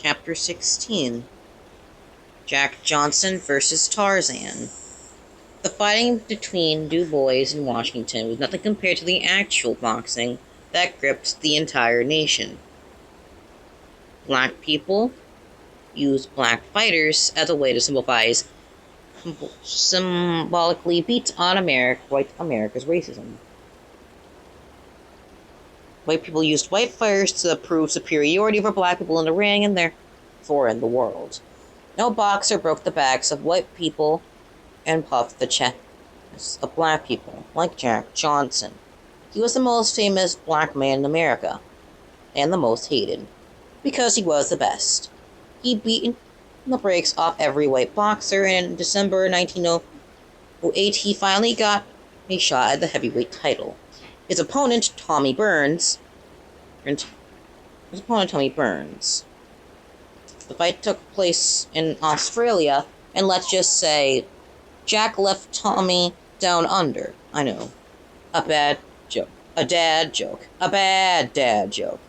Chapter 16. Jack Johnson versus Tarzan. The fighting between Du Bois and Washington was nothing compared to the actual boxing that gripped the entire nation. Black people used black fighters as a way to symbolically beat on white America's racism. White people used white fighters to prove superiority over black people in the ring and therefore in the world. No boxer broke the backs of white people and puffed the chests of black people, like Jack Johnson. He was the most famous black man in America, and the most hated, because he was the best. He beat the brakes off every white boxer, and in December 1908 he finally got a shot at the heavyweight title. His opponent, Tommy Burns. The fight took place in Australia, and let's just say Jack left Tommy down under. I know. A bad joke. A dad joke. A bad dad joke.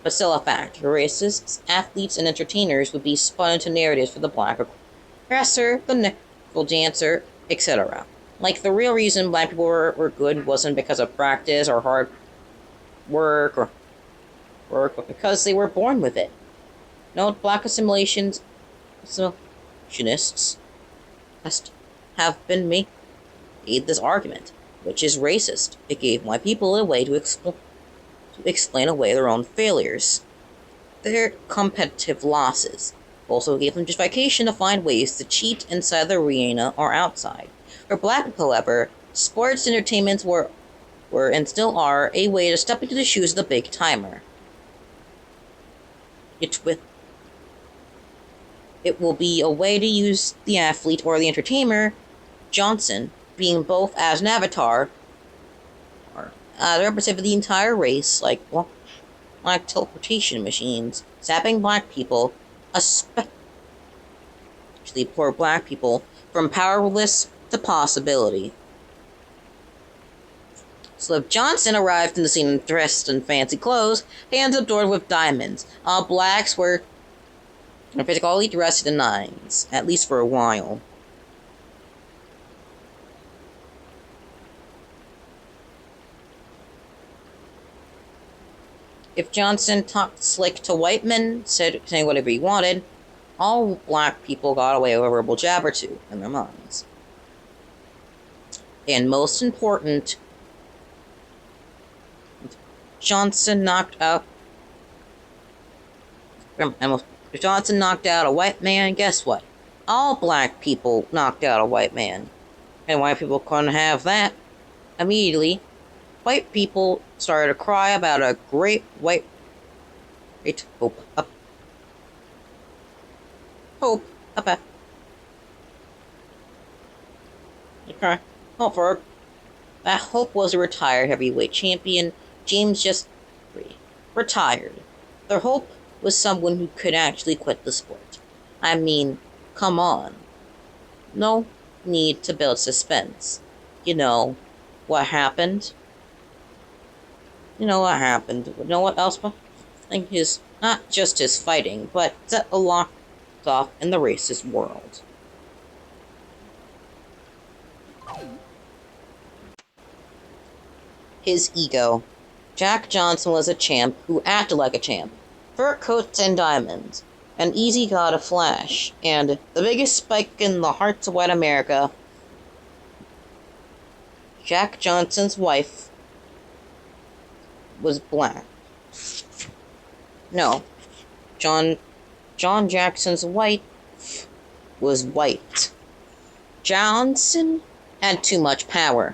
But still a fact. Racists, athletes, and entertainers would be spun into narratives for the black aggressor, the nickel dancer, etc. Like, the real reason black people were good wasn't because of practice or hard work, but because they were born with it. No, black assimilationists must have been made this argument, which is racist. It gave white people a way to explain away their own failures, their competitive losses. Also gave them justification to find ways to cheat inside the arena or outside. For black people, however, sports entertainments were and still are a way to step into the shoes of the big timer. It will be a way to use the athlete or the entertainer, Johnson, being both as an avatar, or the representative of the entire race, like teleportation machines, zapping black people, especially poor black people, from powerless to possibility. So if Johnson arrived in the scene dressed in fancy clothes, hands adorned with diamonds, all blacks were physically dressed in nines, at least for a while. If Johnson talked slick to white men, saying whatever he wanted, all black people got away with a verbal jab or two in their minds. And most important, Johnson knocked out a white man, guess what? All black people knocked out a white man. And white people couldn't have that. Immediately, white people started to cry about a great hope up. Okay. That hope was a retired heavyweight champion, James just retired. Their hope was someone who could actually quit the sport. I mean, come on. No need to build suspense. You know what happened? You know what else? I think not just his fighting, but set a lot off in the racist world. His ego. Jack Johnson was a champ who acted like a champ. Fur coats and diamonds. An easy god of flash. And the biggest spike in the hearts of white America. Jack Johnson's wife was black. No. John Jackson's wife was white. Johnson had too much power.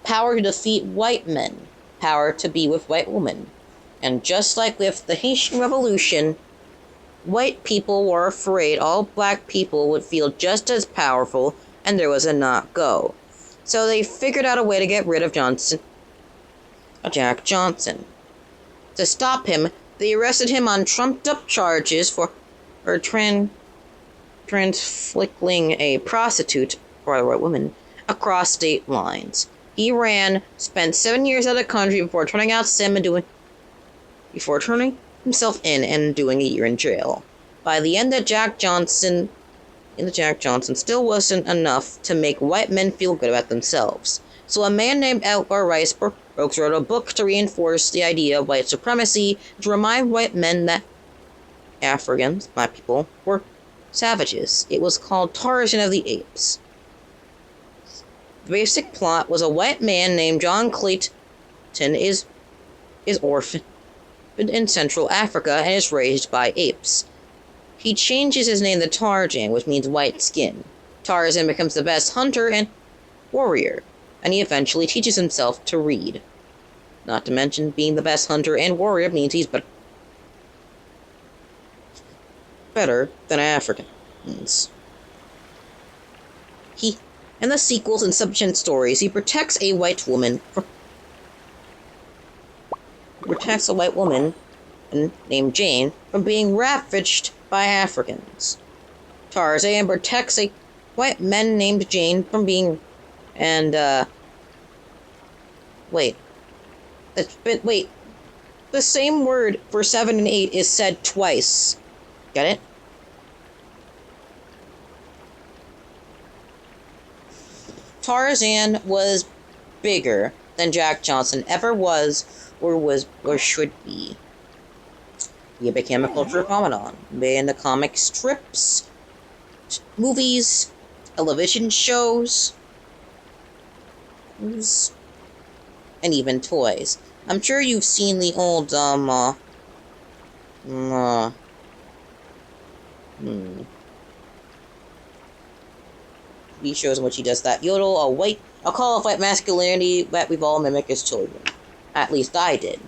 Power to defeat white men. Power to be with white women. And just like with the Haitian Revolution, white people were afraid all black people would feel just as powerful and there was a not go. So they figured out a way to get rid of Jack Johnson. To stop him, they arrested him on trumped-up charges for transflicking a prostitute, or a white woman, across state lines. He spent 7 years out of the country before turning himself in and doing a year in jail. By the end of Jack Johnson, still wasn't enough to make white men feel good about themselves. So a man named Edward Rice Burroughs wrote a book to reinforce the idea of white supremacy, to remind white men that Africans, black people, were savages. It was called Tarzan of the Apes. The basic plot was a white man named John Clayton is orphaned in Central Africa and is raised by apes. He changes his name to Tarzan, which means white skin. Tarzan becomes the best hunter and warrior, and he eventually teaches himself to read. Not to mention, being the best hunter and warrior means he's better than Africans. In the sequels and subsequent stories, he protects a white woman named Jane from being ravaged by Africans. Tarzan protects a white man named Jane from being... Wait. The same word for 7 and 8 is said twice. Get it? Tarzan was bigger than Jack Johnson ever was or should be. He became a cultural phenomenon, made into comic strips, movies, television shows, and even toys. I'm sure you've seen the old, TV shows in which he does that. Yodel, a call of white masculinity that we've all mimicked as children. At least I did.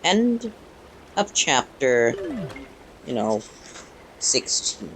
End of chapter, 16.